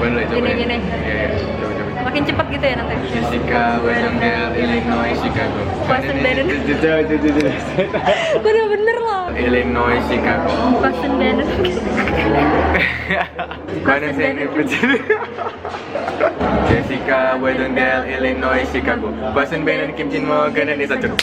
Coba dulu, coba. Gini. Iya. Coba. Makin cepet gitu ya nanti. Jessica, Weddingdale, Illinois, Chicago. Boston Bennett. Bener. Bener loh. Illinois, Chicago. Boston Bennett. Mana sih ini kecil? Jessica, Weddingdale, Illinois, Chicago. Boston Bennett, Kim Jin Morgan, dan Lisa Jeruk.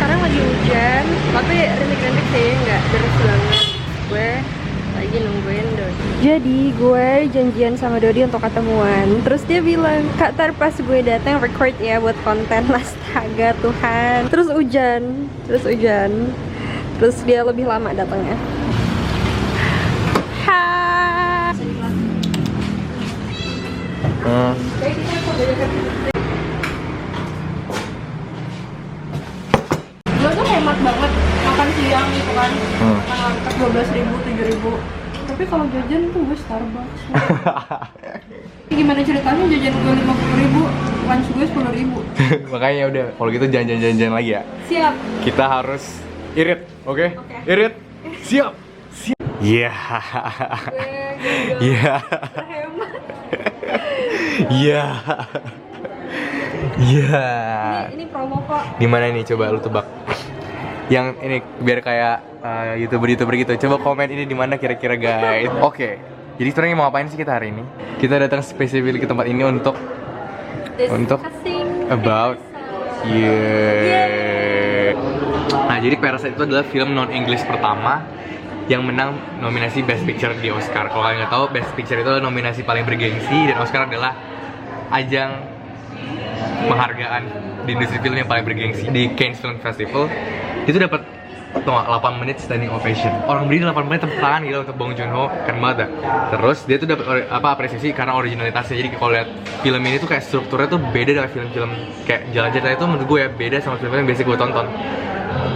Sekarang lagi hujan, tapi rintik-rintik sih, nggak deras banget. Gue lagi nungguin Dodi. Jadi gue janjian sama Dodi untuk ketemuan. Terus dia bilang, Kak, tar pas gue datang record ya buat konten. Astaga Tuhan. Terus hujan. Terus dia lebih lama datangnya. Hai. Gue tuh hemat banget makan siang gitu kan, angkat 12.000, 7.000. Tapi kalau jajan tuh gue Starbucks. Gimana ceritanya jajan gue 50.000, lunch gue 10.000. Makanya udah, kalau gitu jangan lagi ya. Siap. Kita harus irit, oke? Irit, siap. Iya. Iya. Hemat. Iya. Iya. Ini promo kok. Di mana nih, coba lu tebak. Yang ini biar kayak YouTuber gitu. Coba komen ini di mana kira-kira guys. Oke. Jadi sebenarnya mau ngapain sih kita hari ini? Kita datang spesifik ke tempat ini untuk about Nah, jadi Parasite itu adalah film non-English pertama yang menang nominasi Best Picture di Oscar. Kalau kalian nggak tahu, Best Picture itu adalah nominasi paling bergengsi dan Oscar adalah ajang penghargaan di industri film yang paling bergengsi. Di Cannes Film Festival itu dapat 8 menit standing ovation. Orang berdiri 8 menit tepuk tangan gitu untuk Bong Joon-ho, keren banget. Terus dia tuh dapat apresiasi karena originalitasnya. Jadi kalau lihat film ini tuh kayak strukturnya tuh beda dari film-film kayak Jalan Cerita itu menurut gue ya beda sama film-film yang biasa gue tonton.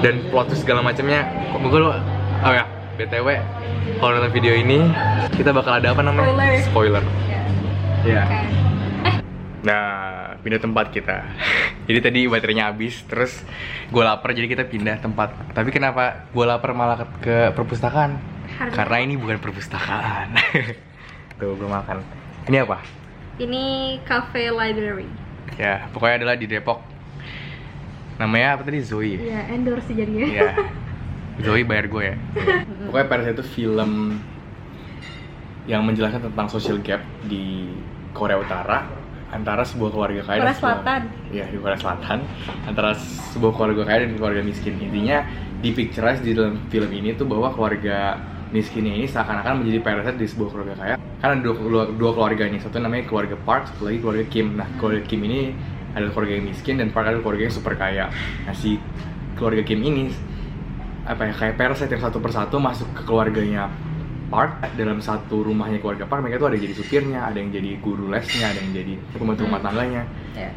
Dan plot twist segala macamnya, BTW kalau nonton video ini kita bakal ada apa namanya? Spoiler. Ya. Nah, pindah tempat kita. Jadi tadi baterainya habis, terus gue lapar jadi kita pindah tempat. Tapi kenapa gue lapar malah ke perpustakaan? Karena ini bukan perpustakaan. Tuh, belum makan. Ini apa? Ini Cafe Library. Ya, pokoknya adalah di Depok. Namanya apa tadi? Zoe. Ya, endorse jadinya. Ya. Zoe bayar gue ya. Pokoknya Parasite itu film yang menjelaskan tentang social gap di Korea Utara antara sebuah keluarga kaya Korea Selatan. Iya, di Korea Selatan antara sebuah keluarga kaya dan keluarga miskin. Intinya di picturize di dalam film ini tuh bahwa keluarga miskinnya ini seakan-akan menjadi parasite di sebuah keluarga kaya. Karena dua keluarga ini, satu namanya keluarga Park, satu lagi keluarga Kim. Nah, keluarga Kim ini adalah keluarga yang miskin dan Park adalah keluarga yang super kaya. Nah, si keluarga Kim ini kayak parasite yang satu persatu masuk ke keluarganya Park. Dalam satu rumahnya keluarga Park, mereka tuh ada yang jadi supirnya, ada yang jadi guru lesnya, ada yang jadi pembantu rumah tangganya.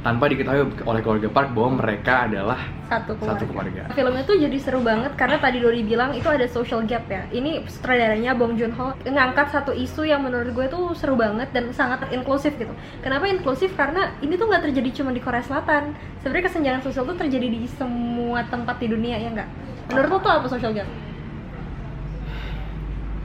Tanpa diketahui oleh keluarga Park bahwa mereka adalah satu keluarga. Filmnya tuh jadi seru banget karena tadi Dodi bilang itu ada social gap ya. Ini sutradaranya Bong Joon-ho ngangkat satu isu yang menurut gue tuh seru banget dan sangat inklusif gitu. Kenapa inklusif? Karena ini tuh nggak terjadi cuma di Korea Selatan. Sebenarnya kesenjangan sosial tuh terjadi di semua tempat di dunia, ya nggak? Menurut lo tuh apa social gap?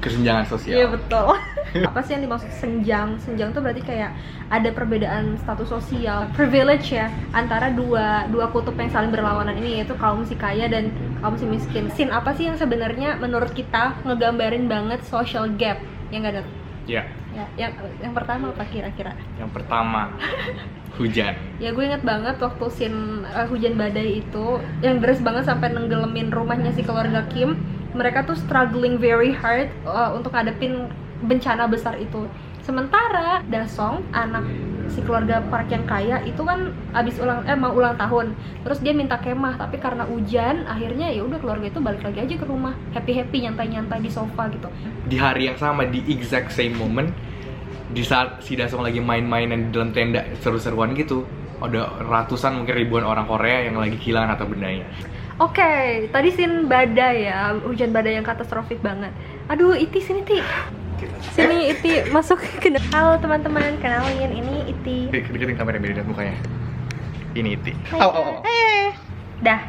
Kesenjangan sosial. Iya betul. Apa sih yang dimaksud senjang? Senjang tuh berarti kayak ada perbedaan status sosial, privilege ya, antara dua kutub yang saling berlawanan ini, yaitu kaum si kaya dan kaum si miskin. Scene apa sih yang sebenarnya menurut kita ngegambarin banget social gap? Yang nggak ada? Iya. Ya, yang pertama apa kira-kira? Yang pertama hujan. Ya gue inget banget waktu scene hujan badai itu yang deras banget sampai nenggelemin rumahnya si keluarga Kim. Mereka tuh struggling very hard untuk ngadepin bencana besar itu. Sementara Dasong, anak si keluarga Park yang kaya itu kan abis mau ulang tahun. Terus dia minta kemah, tapi karena hujan akhirnya ya udah keluarga itu balik lagi aja ke rumah, happy nyantai di sofa gitu. Di hari yang sama, di exact same moment, di saat si Dasong lagi main-mainan di dalam tenda seru-seruan gitu, ada ratusan mungkin ribuan orang Korea yang lagi kehilangan harta bendanya. Oke, tadi scene badai ya, hujan badai yang katastrofik banget. Aduh, Iti sini Ti. Sini Iti masuk ke. Halo teman-teman, kenalin ini Iti. Deketin kamera biar lihat mukanya. Ini Iti. Dah.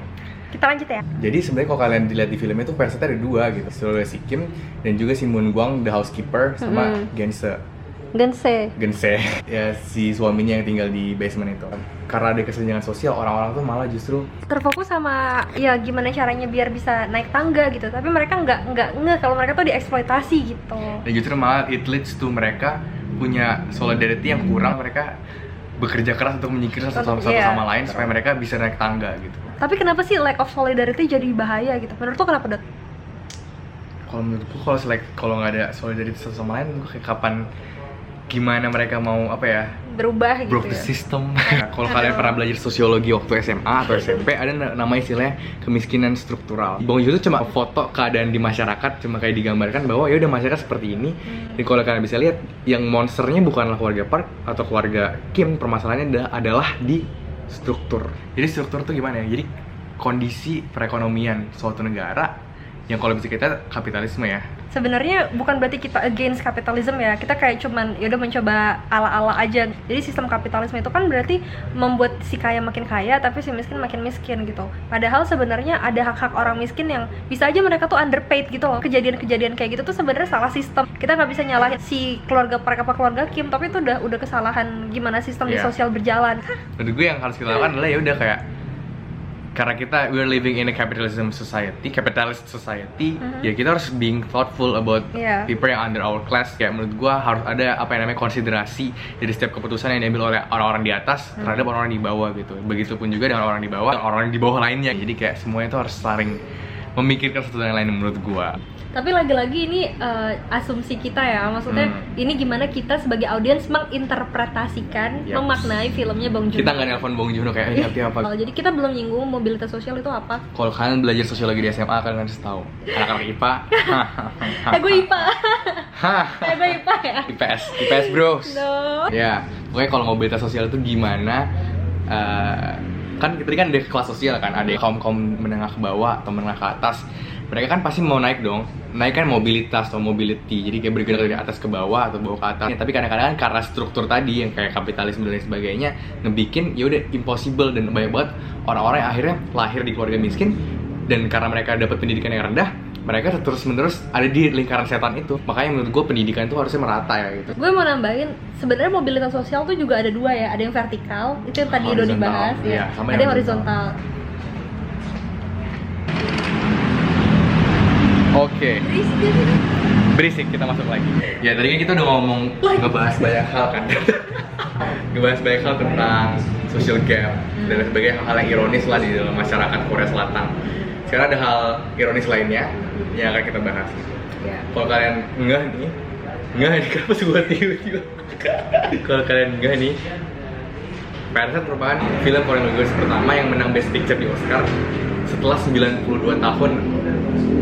Kita lanjut ya. Jadi sebenarnya kalau kalian dilihat di filmnya tuh Parasite ada dua gitu. Solo si Kim dan juga si Moon Gwang the housekeeper sama Gense. Ya si suaminya yang tinggal di basement itu. Karena ada kesenjangan sosial, orang-orang tuh malah justru terfokus sama ya gimana caranya biar bisa naik tangga gitu. Tapi mereka nggak kalau mereka tuh dieksploitasi gitu. Dan justru malah it leads to mereka punya solidarity yang kurang. Mereka bekerja keras untuk menyingkirkan satu sama lain supaya mereka bisa naik tangga gitu. Tapi kenapa sih lack of solidarity jadi bahaya gitu? Menurut lo kenapa, Dot? Kalau menurutku kalau nggak ada solidarity satu sama lain, kayak kapan gimana mereka mau apa ya berubah gitu broke the ya? system. Kalau kalian pernah belajar sosiologi waktu SMA atau SMP, ada nama istilahnya kemiskinan struktural. Bong Joon itu cuma foto keadaan di masyarakat, cuma kayak digambarkan bahwa ya udah masyarakat seperti ini. Dan kalau kalian bisa lihat, yang monsternya bukanlah keluarga Park atau keluarga Kim, permasalahannya adalah di struktur. Jadi struktur itu gimana ya? Jadi kondisi perekonomian suatu negara yang kalau bisa kita kapitalisme ya. Sebenarnya bukan berarti kita against kapitalisme ya, kita kayak cuman ya udah mencoba ala-ala aja. Jadi sistem kapitalisme itu kan berarti membuat si kaya makin kaya tapi si miskin makin miskin gitu. Padahal sebenarnya ada hak-hak orang miskin yang bisa aja mereka tuh underpaid gitu loh. Kejadian-kejadian kayak gitu tuh sebenarnya salah sistem. Kita nggak bisa nyalahin si keluarga Park apa keluarga Kim, tapi itu udah kesalahan gimana sistem di sosial berjalan. Menurut gue yang harus kita lakukan adalah ya udah kayak karena kita we're living in a capitalist society, ya kita harus being thoughtful about people yang under our class. Kayak menurut gua harus ada apa yang namanya konsiderasi dari setiap keputusan yang diambil oleh orang-orang di atas terhadap orang-orang di bawah gitu. Begitupun juga dengan orang di bawah dan orang di bawah lainnya. Jadi kayak semuanya itu harus saling memikirkan satu dan lain menurut gua. Tapi lagi-lagi ini asumsi kita ya, maksudnya ini gimana kita sebagai audiens menginterpretasikan, memaknai filmnya Bong Joon-ho. Kita nggak nelpon Bong Joon-ho kayak ini apa. Jadi kita belum nyinggung mobilitas sosial itu apa. Kalau kalian belajar sosiologi di SMA kalian harus tahu. Anak-anak IPA. Gue IPA. Gue IPA ya. IPS bros. No. Ya, pokoknya kalau mobilitas sosial itu gimana? Kan tadi kan ada kelas sosial kan, ada kaum menengah ke bawah atau menengah ke atas. Mereka kan pasti mau naik dong, naik kan mobilitas atau mobility, jadi kayak bergerak dari atas ke bawah atau bawah ke atas. Tapi kadang-kadang kan karena struktur tadi yang kayak kapitalisme dan lain sebagainya ngebikin ya udah impossible, dan banyak banget orang-orang yang akhirnya lahir di keluarga miskin dan karena mereka dapat pendidikan yang rendah, mereka terus-menerus ada di lingkaran setan itu. Makanya menurut gue pendidikan itu harusnya merata ya gitu. Gue mau nambahin, sebenarnya mobilitas sosial tuh juga ada dua ya, ada yang vertikal, itu yang tadi udah dibahas ya, ada yang horizontal. Oke. Berisik, kita masuk lagi. Ya tadi kan kita udah ngomong ngebahas banyak hal kan. Ngebahas banyak hal tentang social gap dan sebagainya, hal-hal yang ironis lah di dalam masyarakat Korea Selatan. Sekarang ada hal ironis lainnya yang akan kita bahas. Kalau kalian enggak nih, kenapa sih gue tiba-tiba? Kalau kalian enggak nih, Parasite merupakan film Korean language pertama yang menang Best Picture di Oscar setelah 92 tahun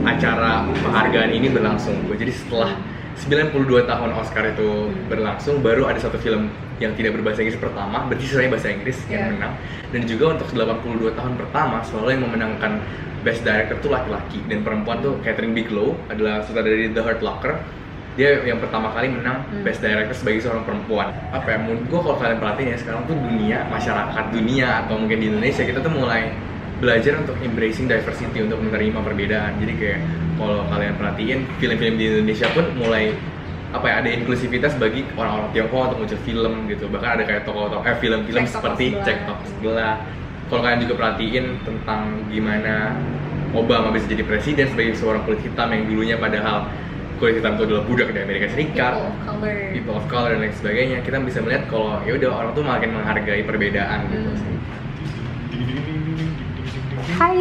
acara penghargaan ini berlangsung. Jadi setelah 92 tahun Oscar itu berlangsung, baru ada satu film yang tidak berbahasa Inggris pertama, berarti sisanya bahasa Inggris yang menang. Dan juga untuk 82 tahun pertama, selalu yang memenangkan Best Director tuh laki-laki, dan perempuan tuh Catherine Bigelow adalah sutradara dari The Hurt Locker. Dia yang pertama kali menang Best Director sebagai seorang perempuan. Apa ya, menurut gue kalau kalian perhatiin ya, sekarang tuh masyarakat dunia atau mungkin di Indonesia, kita tuh mulai belajar untuk embracing diversity, untuk menerima perbedaan. Jadi kayak kalau kalian perhatiin film-film di Indonesia pun mulai ada inklusivitas bagi orang-orang Tionghoa untuk muncul film gitu. Bahkan ada kayak tokoh-tokoh film-film seperti Cek Tok Sebelah. Kalau kalian juga perhatiin tentang gimana Obama bisa jadi presiden sebagai seorang kulit hitam yang dulunya padahal kulit hitam itu adalah budak di Amerika Serikat, people of color dan lain sebagainya. Kita bisa melihat kalau ya udah orang tuh makin menghargai perbedaan gitu sih. Hai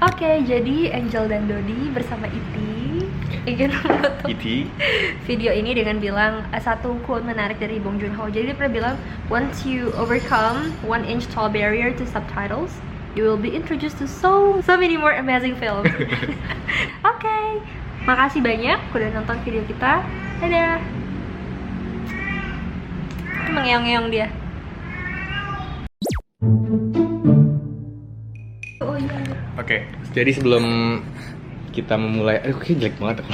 Oke, jadi Angel dan Dodi bersama Iti ingin menutup video ini dengan bilang satu quote menarik dari Bong Joon-ho. Jadi dia pernah bilang, once you overcome 1 inch tall barrier to subtitles, you will be introduced to so many more amazing films. Oke, makasih banyak udah nonton video kita. Dadah. Mengeong-ngeong dia. Oke, jadi sebelum kita memulai, kayak jelek banget aku.